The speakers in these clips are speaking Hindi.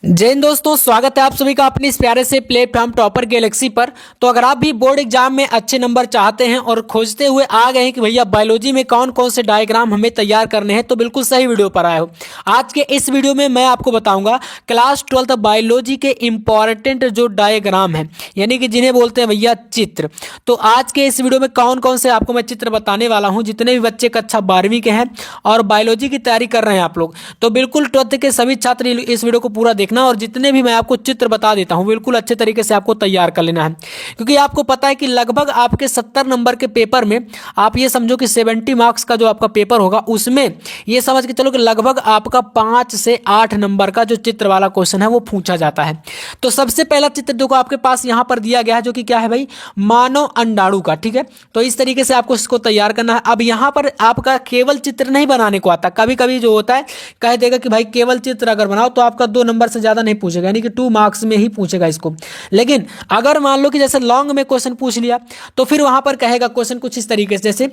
जय हिंद दोस्तों, स्वागत है आप सभी का अपने इस प्यारे से प्लेटफॉर्म टॉपर गैलेक्सी पर। तो अगर आप भी बोर्ड एग्जाम में अच्छे नंबर चाहते हैं और खोजते हुए आ गए हैं कि भैया बायोलॉजी में कौन कौन से डायग्राम हमें तैयार करने हैं, तो बिल्कुल सही वीडियो पर आए हो। आज के इस वीडियो में मैं आपको बताऊंगा क्लास 12 बायोलॉजी के इंपॉर्टेंट जो डायग्राम है, यानी कि जिन्हें बोलते हैं भैया चित्र। तो आज के इस वीडियो में कौन कौन से आपको मैं चित्र बताने वाला हूँ। जितने भी बच्चे कक्षा 12वीं के हैं और बायोलॉजी की तैयारी कर रहे हैं आप लोग, तो बिल्कुल 12th के सभी छात्र इस वीडियो को पूरा देखना और जितने भी मैं आपको चित्र बता देता हूं बिल्कुल अच्छे तरीके से आपको तैयार कर लेना है। क्योंकि आपको पता है कि लगभग आपके 70 नंबर के पेपर में आप ये समझो कि 70 मार्क्स का जो आपका पेपर होगा उसमें ये समझ के चलो कि लगभग आपका 5 से 8 नंबर का जो चित्र वाला क्वेश्चन है वो पूछा जाता है। तो सबसे पहला चित्र देखो आपके पास यहां पर दिया गया है, जो कि क्या है भाई, मानव अंडाणु का। ठीक है, तो इस तरीके से आपको इसको तैयार करना है। अब यहां पर आपका केवल चित्र नहीं बनाने को आता, कभी कभी जो होता है कह देगा कि भाई केवल चित्र अगर बनाओ तो आपका 2 नंबर से ज्यादा नहीं पूछेगा, यानी कि 2 मार्क्स में ही पूछेगा इसको। लेकिन अगर मान लो कि जैसे लॉन्ग में क्वेश्चन पूछ लिया तो फिर वहां पर कहेगा क्वेश्चन कुछ इस तरीके से, जैसे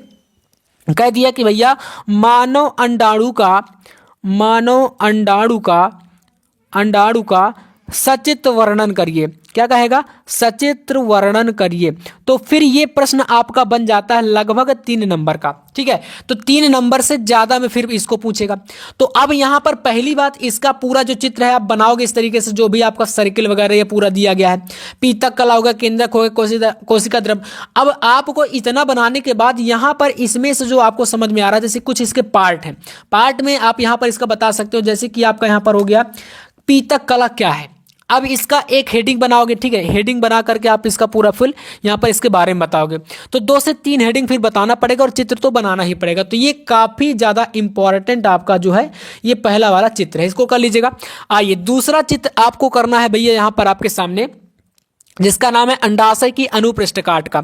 कह दिया कि भैया मानव अंडाणु का सचित्र वर्णन करिए। क्या कहेगा? सचित्र वर्णन करिए। तो फिर ये प्रश्न आपका बन जाता है लगभग 3 नंबर का। ठीक है, तो 3 नंबर से ज्यादा में फिर इसको पूछेगा। तो अब यहां पर पहली बात, इसका पूरा जो चित्र है आप बनाओगे इस तरीके से, जो भी आपका सर्किल वगैरह ये पूरा दिया गया है, पीतक कला होगा, केंद्रक होगा, कोशिका द्रव। अब आपको इतना बनाने के बाद यहां पर इसमें से जो आपको समझ में आ रहा है, जैसे कुछ इसके पार्ट हैं, पार्ट में आप यहां पर इसका बता सकते हो। जैसे कि आपका यहां पर हो गया पीतक कला क्या है। अब इसका एक हेडिंग बनाओगे। ठीक है, हेडिंग बना करके आप इसका पूरा फुल यहां पर इसके बारे में बताओगे। तो 2 से 3 हेडिंग फिर बताना पड़ेगा और चित्र तो बनाना ही पड़ेगा। तो ये काफी ज्यादा इंपॉर्टेंट आपका जो है ये पहला वाला चित्र है, इसको कर लीजिएगा। आइए दूसरा चित्र आपको करना है भैया यहां पर आपके सामने, जिसका नाम है अंडाशय की अनुपृष्ठ काट का।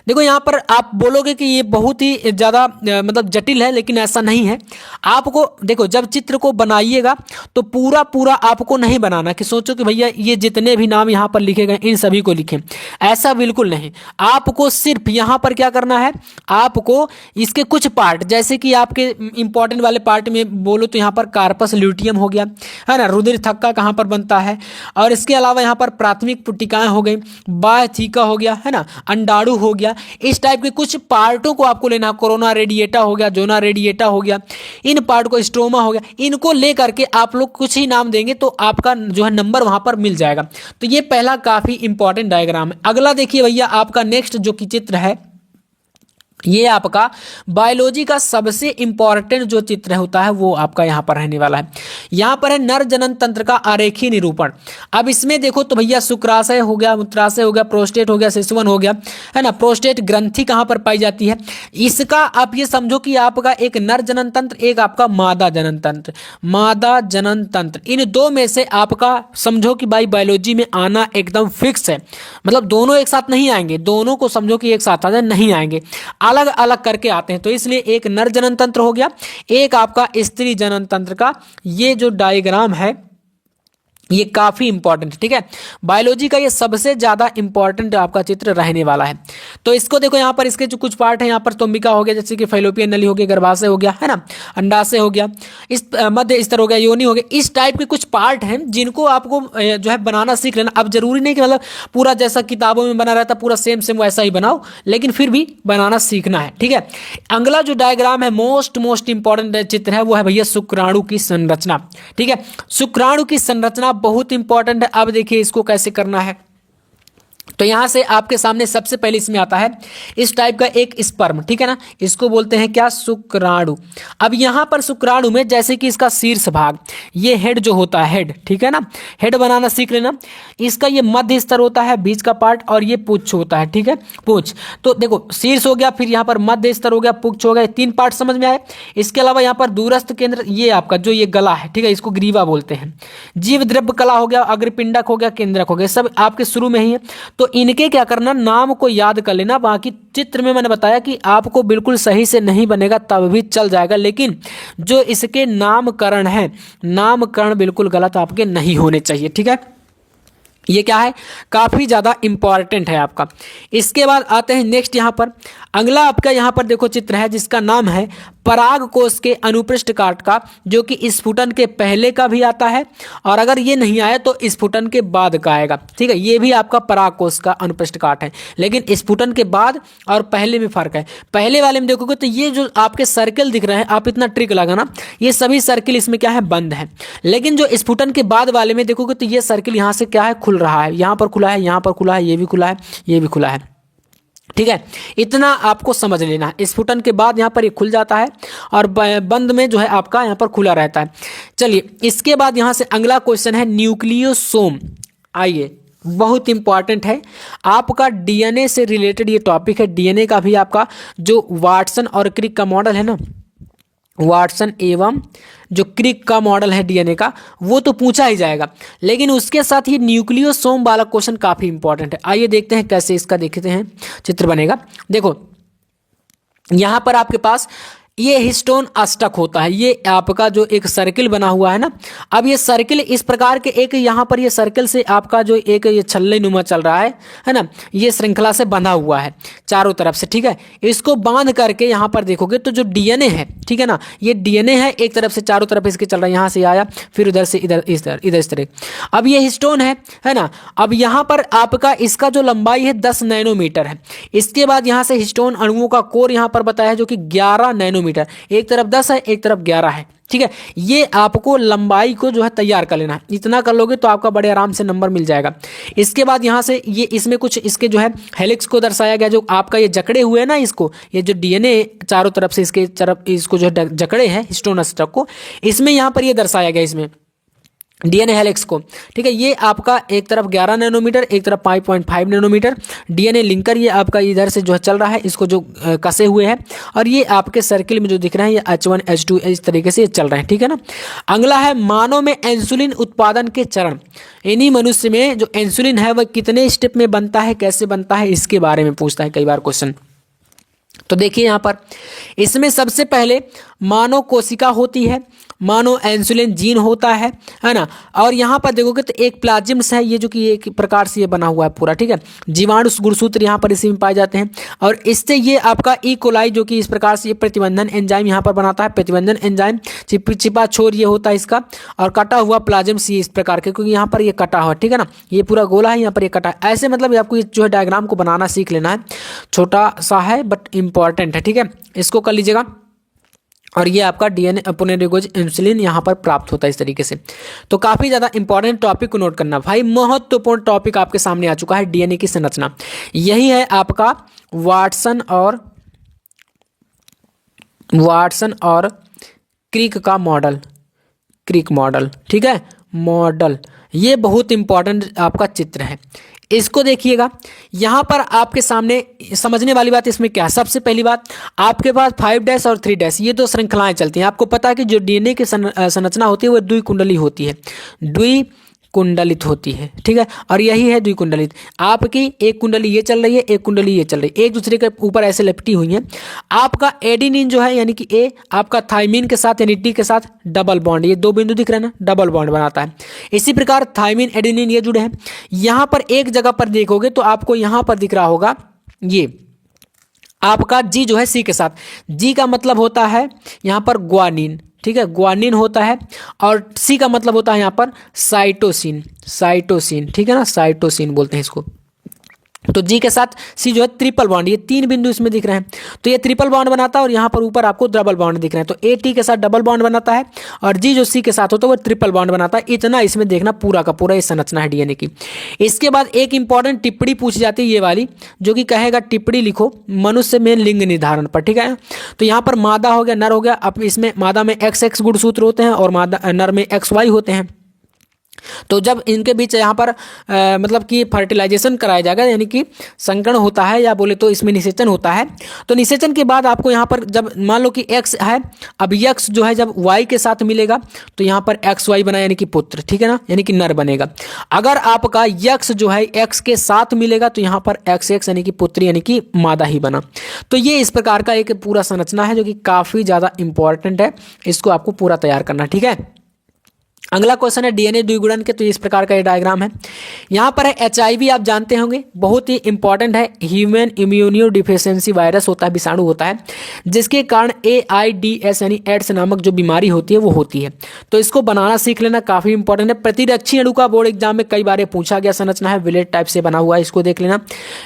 देखो यहां पर आप बोलोगे कि ये बहुत ही ज्यादा मतलब जटिल है, लेकिन ऐसा नहीं है। आपको देखो जब चित्र को बनाइएगा तो पूरा पूरा आपको नहीं बनाना कि सोचो कि भैया ये जितने भी नाम यहां पर लिखे गए इन सभी को लिखें, ऐसा बिल्कुल नहीं। आपको सिर्फ यहां पर क्या करना है, आपको इसके कुछ पार्ट, जैसे कि आपके इंपॉर्टेंट वाले पार्ट में बोलो तो यहां पर कार्पस ल्यूटियम हो गया है ना, रुधिर थक्का कहां पर बनता है, और इसके अलावा यहां पर प्राथमिक पुट्टिकाएं हो गई, बाह्यथिका हो गया है ना, अंडाणु हो गया। इस टाइप के कुछ पार्टों को आपको लेना, कोरोना रेडिएटा हो गया, जोना रेडिएटा हो गया, इन पार्ट को, स्ट्रोमा हो गया, इनको लेकर के आप लोग कुछ ही नाम देंगे तो आपका जो है नंबर वहां पर मिल जाएगा। तो ये पहला काफी इंपॉर्टेंट डायग्राम है। अगला देखिए भैया आपका नेक्स्ट जो कि चित्र है, ये आपका बायोलॉजी का सबसे इंपॉर्टेंट जो चित्र होता है वो आपका यहां पर रहने वाला है। यहां पर है नर जनन तंत्र का आरेखीय निरूपण। अब इसमें देखो तो भैया शुक्राशय हो गया, मूत्राशय हो गया, प्रोस्टेट हो गया, शिशुवन हो गया है ना। प्रोस्टेट ग्रंथि कहां पर पाई जाती है, इसका आप ये समझो कि आपका एक नर जनन तंत्र, एक आपका मादा जनन तंत्र। मादा जनन तंत्र, इन दो में से आपका समझो कि भाई बायोलॉजी में आना एकदम फिक्स है। मतलब दोनों एक साथ नहीं आएंगे, दोनों को समझो कि एक साथ आ जाए, नहीं आएंगे, अलग अलग करके आते हैं। तो इसलिए एक नर जनन तंत्र हो गया, एक आपका स्त्री जनन तंत्र का ये जो डायग्राम है ये काफी इंपॉर्टेंट है। ठीक है, बायोलॉजी का ये सबसे ज्यादा इंपॉर्टेंट आपका चित्र रहने वाला है। तो इसको देखो यहाँ पर इसके जो कुछ पार्ट है, यहाँ पर तुंबिका हो गया, जैसे कि फैलोपियन नली हो गया, गर्भाशय हो गया है ना, अंडाशय हो गया, इस मध्य स्तर हो गया, योनि हो गया। इस टाइप के कुछ पार्ट हैं जिनको आपको जो है बनाना सीख लेना। अब जरूरी नहीं कि मतलब पूरा जैसा किताबों में बना रहता पूरा सेम सेम वैसा ही बनाओ, लेकिन फिर भी बनाना सीखना है। ठीक है, अगला जो डायग्राम है मोस्ट इंपॉर्टेंट चित्र है वो है भैया शुक्राणु की संरचना। ठीक है, शुक्राणु की संरचना बहुत इंपॉर्टेंट है। अब देखिए इसको कैसे करना है। तो यहां से आपके सामने सबसे पहले इसमें आता है इस टाइप का एक स्पर्म। ठीक है ना, इसको बोलते हैं क्या, शुक्राणु। अब यहां पर शुक्राणु में जैसे कि इसका शीर्ष भाग, ये हेड जो होता है, हेड, ठीक है ना, हेड बनाना सीख लेना। इसका ये मध्य स्तर होता है, बीच का पार्ट, और ये पुच्छ होता है। ठीक है, पुच्छ। तो देखो शीर्ष हो गया, फिर यहाँ पर मध्य स्तर हो गया, पुच्छ हो गया, 3 पार्ट समझ में आए। इसके अलावा यहाँ पर दूरस्थ केंद्र, ये आपका जो ये गला है, ठीक है, इसको ग्रीवा बोलते हैं। जीव द्रव्य कला हो गया, अग्रपिंडक हो गया, केंद्रक हो गया, सब आपके शुरू में ही है। तो इनके क्या करना, नाम को याद कर लेना। बाकी चित्र में मैंने बताया कि आपको बिल्कुल सही से नहीं बनेगा तब भी चल जाएगा, लेकिन जो इसके नामकरण है, नामकरण बिल्कुल गलत आपके नहीं होने चाहिए। ठीक है, ये क्या है, काफी ज्यादा इंपॉर्टेंट है आपका। इसके बाद आते हैं नेक्स्ट, यहाँ पर अगला आपका यहाँ पर देखो चित्र है जिसका नाम है पराग कोश के अनुपृष्ठ काट का, जो कि स्फुटन के पहले का भी आता है, और अगर ये नहीं आया तो स्फुटन के बाद का आएगा। ठीक है, ये भी आपका पराग कोश का अनुपृष्ठ काट है, लेकिन स्फुटन के बाद और पहले में फर्क है। पहले वाले में देखोगे तो ये जो आपके सर्किल दिख रहे हैं, आप इतना ट्रिक लगाना, ये सभी सर्किल इसमें क्या है, बंद है। लेकिन जो स्फुटन के बाद वाले में देखोगे तो ये सर्किल यहाँ से क्या है, खुल रहा है, यहाँ पर खुला है, यहाँ पर खुला है, ये भी खुला है, ये भी खुला है। ठीक है, इतना आपको समझ लेना है। स्फुटन के बाद यहाँ पर ये खुल जाता है और बंद में जो है आपका यहाँ पर खुला रहता है। चलिए, इसके बाद यहाँ से अगला क्वेश्चन है न्यूक्लियोसोम। आइए, बहुत इंपॉर्टेंट है आपका, डीएनए से रिलेटेड ये टॉपिक है। डीएनए का भी आपका जो वाटसन और क्रिक का मॉडल है ना, वाटसन एवं जो क्रिक का मॉडल है डीएनए का, वो तो पूछा ही जाएगा, लेकिन उसके साथ ही न्यूक्लियोसोम वाला क्वेश्चन काफी इंपॉर्टेंट है। आइए देखते हैं कैसे इसका देखते हैं चित्र बनेगा। देखो, यहां पर आपके पास ये हिस्टोन अष्टक होता है, ये आपका जो एक सर्किल बना हुआ है ना। अब ये सर्किल इस प्रकार के एक यहाँ पर ये सर्किल से आपका जो एक ये छल्ले नुमा चल रहा है ना, ये श्रृंखला से बंधा हुआ है चारों तरफ से। ठीक है, इसको बांध करके यहाँ पर देखोगे तो जो डीएनए है, ठीक है ना, ये डीएनए है, एक तरफ से चारों तरफ इसके चल रहा है, यहाँ से आया, फिर उधर से इधर, इस तरह। अब ये हिस्टोन है ना। अब यहाँ पर आपका इसका जो लंबाई है 10 नैनोमीटर है। इसके बाद यहाँ से हिस्टोन अणुओं का कोर यहाँ पर बताया है जो कि 11 नैनोमीटर, एक तरफ 10 है, एक तरफ 11 है। ठीक है, ये आपको लंबाई को जो है तैयार कर लेना है। इतना कर लोगे तो आपका बड़े आराम से नंबर मिल जाएगा। इसके बाद यहाँ से ये इसमें कुछ इसके जो है हेलिक्स को दर्शाया गया, जो आपका ये जकड़े हुए हैं ना, इसको ये जो डीएनए चारों तरफ से इसके तरफ इसको जो है जकड़े हैं हिस्टोन अष्टक को, इसमें यहाँ पर ये दर्शाया गया इसमें डीएनए हेलिक्स को। ठीक है, ये आपका एक तरफ 11 नैनोमीटर, एक तरफ 5.5 नैनोमीटर डीएनए लिंकर ये आपका इधर से जो है चल रहा है, इसको जो कसे हुए हैं, और ये आपके सर्किल में जो दिख रहे हैं ये H1 H2 इस तरीके से चल रहे हैं। ठीक है ना। अगला है मानव में इंसुलिन उत्पादन के चरण। इन्हीं मनुष्य में जो इंसुलिन है वह कितने स्टेप में बनता है, कैसे बनता है, इसके बारे में पूछता है कई बार क्वेश्चन। तो देखिए यहाँ पर इसमें सबसे पहले मानव कोशिका होती है, मानो इंसुलिन जीन होता है ना। और यहाँ पर देखोगे तो एक प्लाज्मिड्स है, ये जो कि एक प्रकार से ये बना हुआ है पूरा। ठीक है, जीवाणु गुणसूत्र यहाँ पर इसी में पाए जाते हैं, और इससे ये आपका ई कोलाई जो कि इस प्रकार से ये प्रतिबंधन एंजाइम यहाँ पर बनाता है। प्रतिबंधन एंजाइम छिपा छोर ये होता है इसका, और कटा हुआ प्लाज्मिड्स ये इस प्रकार के, क्योंकि यहाँ पर ये कटा हुआ, ठीक है ना, ये पूरा गोला है, यहाँ पर ये कटा है। ऐसे मतलब आपको ये जो है डायग्राम को बनाना सीख लेना है, छोटा सा है बट इंपॉर्टेंट है। ठीक है, इसको कर लीजिएगा। और ये आपका डीएनए पुनर्निर्गोज इंसुलिन यहाँ पर प्राप्त होता है इस तरीके से। तो काफ़ी ज़्यादा इंपॉर्टेंट टॉपिक को नोट करना भाई, महत्वपूर्ण टॉपिक आपके सामने आ चुका है, डीएनए की संरचना। यही है आपका वाटसन और क्रिक का मॉडल, क्रिक मॉडल। ठीक है, मॉडल ये बहुत इंपॉर्टेंट आपका चित्र है, इसको देखिएगा। यहाँ पर आपके सामने समझने वाली बात इसमें क्या है, सबसे पहली बात आपके पास 5' और 3' ये दो श्रृंखलाएं चलती हैं। आपको पता है कि जो डीएनए की संरचना होती है वो द्विकुंडली होती है, द्विकुंडलित होती है। ठीक है, और यही है द्विकुंडलित। आपकी एक कुंडली ये चल रही है, एक कुंडली ये चल रही है, एक दूसरे के ऊपर ऐसे लिपटी हुई है। आपका एडेनिन जो है यानी कि ए आपका थाइमिन के साथ यानी टी के साथ डबल बॉन्ड, ये दो बिंदु दिख रहे हैं ना, डबल बॉन्ड बनाता है। इसी प्रकार थाइमिन एडेनिन ये जुड़े हैं। यहाँ पर एक जगह पर देखोगे तो आपको यहाँ पर दिख रहा होगा ये आपका जी जो है सी के साथ, जी का मतलब होता है यहाँ पर ग्वानिन। ठीक है, ग्वानिन होता है, और सी का मतलब होता है यहाँ पर साइटोसिन, साइटोसिन। ठीक है ना, साइटोसिन बोलते हैं इसको। तो जी के साथ सी जो है ट्रिपल बॉन्ड, ये 3 बिंदु इसमें दिख रहे हैं, तो ये ट्रिपल बॉन्ड बनाता है, और यहाँ पर ऊपर आपको डबल बॉन्ड दिख रहे हैं। तो ए टी के साथ डबल बॉन्ड बनाता है, और जी जो सी के साथ होता है वो ट्रिपल बॉन्ड बनाता है। इतना इसमें देखना, पूरा का पूरा ये संरचना है डीएनए की। इसके बाद एक इंपॉर्टेंट टिप्पणी पूछी जाती है ये वाली, जो कि कहेगा टिप्पणी लिखो मनुष्य में लिंग निर्धारण पर। ठीक है, तो यहाँ पर मादा हो गया, नर हो गया। अब इसमें मादा में XX गुणसूत्र होते हैं और मादा नर में XY होते हैं। तो जब इनके बीच यहाँ पर मतलब कि फर्टिलाइजेशन कराया जाएगा, यानी कि संकरण होता है, या बोले तो इसमें निषेचन होता है। तो निषेचन के बाद आपको यहाँ पर जब मान लो कि X है, अब X जो है जब Y के साथ मिलेगा तो यहाँ पर XY बना यानी कि पुत्र। ठीक है ना, यानी कि नर बनेगा। अगर आपका X जो है X के साथ मिलेगा तो यहाँ पर XX यानी कि पुत्री यानी कि मादा ही बना। तो ये इस प्रकार का एक पूरा संरचना है जो कि काफ़ी ज़्यादा इंपॉर्टेंट है, इसको आपको पूरा तैयार करना। ठीक है, अगला क्वेश्चन है डीएनए द्विगुणन के, तो इस प्रकार का ये डायग्राम है। यहाँ पर है एचआईवी, आप जानते होंगे बहुत ही इंपॉर्टेंट है, ह्यूमन इम्यूनो डिफिशियंसी वायरस होता है, विषाणु होता है, जिसके कारण एआईडीएस यानी एड्स नामक जो बीमारी होती है वो होती है। तो इसको बनाना सीख लेना काफी इंपॉर्टेंट है। प्रतिरक्षी अणु का बोर्ड एग्जाम में कई बार पूछा गया संरचना है, विलेट टाइप से बना हुआ है, इसको देख लेना।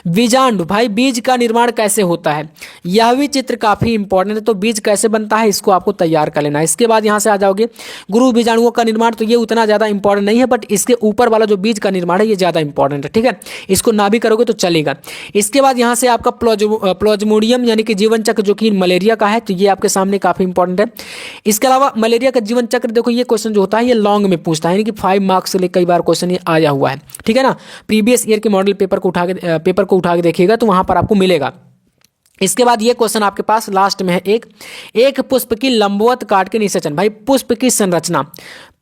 बीजांड, भाई बीज का निर्माण कैसे होता है, यह भी चित्र काफी इंपॉर्टेंट है। तो बीज कैसे बनता है इसको आपको तैयार कर लेना है। इसके बाद यहाँ से आ जाओगे गुरु बीजाणुओं का निर्माण, तो ये उतना ज्यादा इंपॉर्टेंट नहीं है, बट इसके ऊपर वाला जो बीज का निर्माण है ये ज्यादा इंपॉर्टेंट है, ठीक है, इसको ना भी करोगे तो चलेगा। इसके बाद यहाँ से आपका प्लाज्मोडियम यानी कि जीवन चक्र जो कि मलेरिया का है, तो ये आपके सामने काफी इंपॉर्टेंट है। इसके अलावा मलेरिया का जीवन चक्र देखो, ये क्वेश्चन जो होता है ये लॉन्ग में पूछता है, यानी कि 5 मार्क्स से लेकर कई बार क्वेश्चन ये आया हुआ है, ठीक है ना। प्रीवियस ईयर के मॉडल पेपर को उठा के देखिएगा तो वहां पर आपको मिलेगा। इसके बाद ये क्वेश्चन आपके पास लास्ट में है, एक पुष्प की लंबवत काट के निषेचन। भाई पुष्प की संरचना,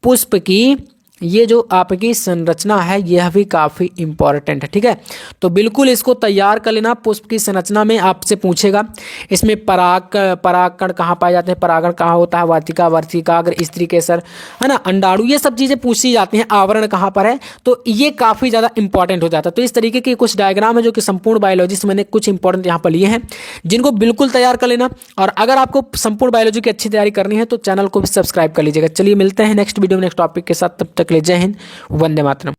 पुष्प की ये जो आपकी संरचना है यह भी काफी इंपॉर्टेंट है, ठीक है। तो बिल्कुल इसको तैयार कर लेना। पुष्प की संरचना में आपसे पूछेगा इसमें परागकण कहाँ पाए जाते हैं, परागण कहाँ होता है, वार्तिका, वर्तिकाग्र, स्त्री केसर, है ना, अंडाणु, ये सब चीजें पूछी जाती हैं। आवरण कहाँ पर है, तो ये काफी ज्यादा इंपॉर्टेंट हो जाता है। तो इस तरीके के कुछ डायग्राम है जो कि संपूर्ण बायोलॉजी से मैंने कुछ इंपॉर्टेंट यहाँ पर लिए हैं, जिनको बिल्कुल तैयार कर लेना। और अगर आपको संपूर्ण बायोलॉजी की अच्छी तैयारी करनी है तो चैनल को भी सब्सक्राइब कर लीजिएगा। चलिए मिलते हैं नेक्स्ट वीडियो में नेक्स्ट टॉपिक के साथ, तब तक के लिए जय हिंद, वंदे मातरम।